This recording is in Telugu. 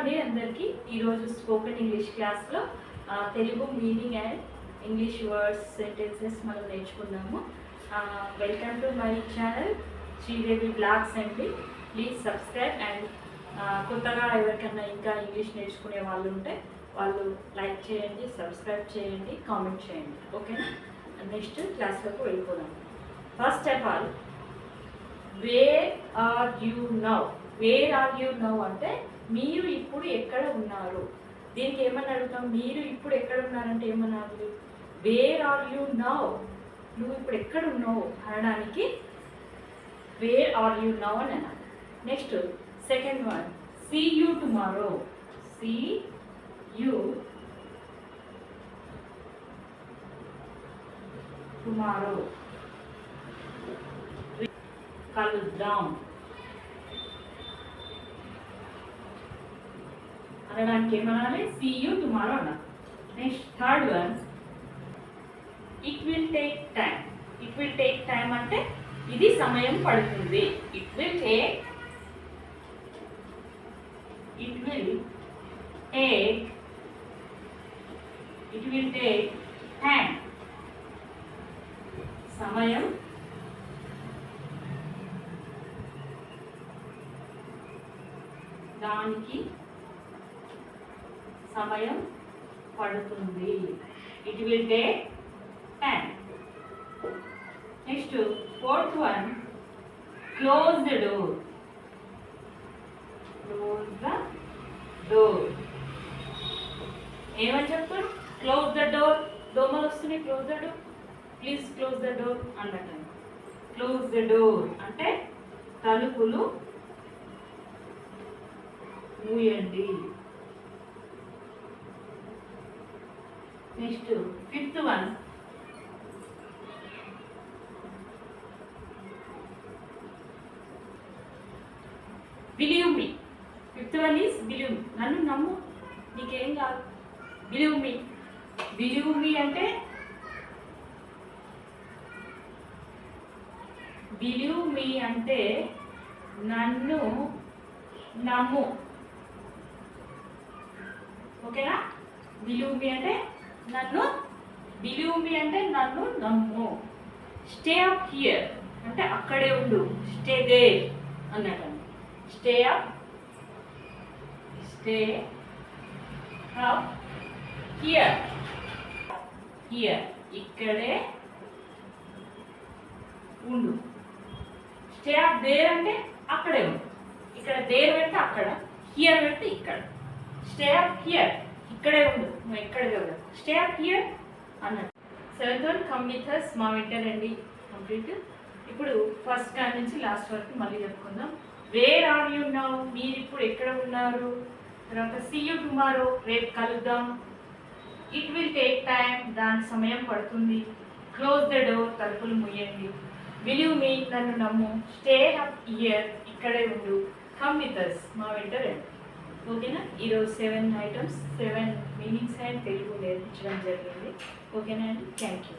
అండి అందరికీ. ఈరోజు స్పోకెన్ ఇంగ్లీష్ క్లాస్లో Telugu meaning and English words sentences మనం నేర్చుకుందాము. Welcome to my channel Sridevi blogs అండి. ప్లీజ్ సబ్స్క్రైబ్ అండ్ కొత్తగా ఎవరికైనా ఇంకా ఇంగ్లీష్ నేర్చుకునే వాళ్ళు ఉంటే వాళ్ళు లైక్ చేయండి, సబ్స్క్రైబ్ చేయండి, కామెంట్ చేయండి. ఓకేనా? నెక్స్ట్ క్లాస్లోకి వెళ్ళిపోదాం. First of all, where are you now? Where are you now అంటే మీరు ఇప్పుడు ఎక్కడ ఉన్నారు. దీనికి ఏమని అడుగుతాం? మీరు ఇప్పుడు ఎక్కడ ఉన్నారంటే ఏమనాలి? వేర్ ఆర్ యూ నౌ, నువ్వు ఇప్పుడు ఎక్కడ ఉన్నావు అనడానికి వేర్ ఆర్ యూ నౌ అని అనాలి. Next second one, see you tomorrow. See you tomorrow, కలుద్దాం అనడానికి ఏమనాలి? సీ యూ టుమారో అనాలి. Next third one, it will take time. It will take time అంటే ఇది సమయం పడుతుంది. ఇట్ విల్ టేక్ టైం, సమయం దానికి సమయం పడుతుంది. It will take time. Next fourth one, close the door. Close the door ఏమని చెప్తారు? Close the door. దోమలు వస్తున్నాయి, close the door, please close the door అన్నట్టు. క్లోజ్ ద డోర్ అంటే తలుపులు మూయండి. Next fifth one, believe me. Fifth one is believe me. నన్ను నమ్ము, నీకేం కాదు. Believe me. బిలీవ్ మీ అంటే నన్ను నమ్ము. ఓకేనా? బిలీవ్ మీ అంటే నన్ను నమ్ము. స్టే అప్ హియర్ అంటే అక్కడే ఉండు. స్టే దేర్ అన్నట్టు. Stay up here. ఇక్కడే ఉండు. స్టే అప్ దేర్ అంటే అక్కడే ఉండు. ఇక్కడ దేర్ పెడితే అక్కడ, హియర్ పెడితే ఇక్కడ. స్టే అప్ హియర్, ఇక్కడే ఉండు, నువ్వు ఎక్కడ కదా. స్టే అప్ హియర్ అన్నట్టు. Seventh one, come with us. మా వింటారండి కంప్లీట్. ఇప్పుడు ఫస్ట్ కాడ నుంచి లాస్ట్ వరకు మళ్ళీ చెప్పుకుందాం. వేర్ ఆర్ యూ నౌ, మీరు ఇప్పుడు ఎక్కడ ఉన్నారు. తర్వాత సీ యూ టుమారో, రేపు కలుద్దాం. ఇట్ విల్ టేక్ టైం, దాని సమయం పడుతుంది. క్లోజ్ ద డోర్, తలుపులు ముయ్యండి. బిలీవ్ మీ, నన్ను నమ్ము. స్టే అప్ హియర్, ఇక్కడే ఉండు. కమ్ విత్ us, మా వింటారండి. ఓకేనా? ఈరోజు 7 ఐటమ్స్ 7 మీనింగ్స్ అండ్ తెలుగు నేర్పించడం జరిగింది. ఓకేనా అండి? Thank you.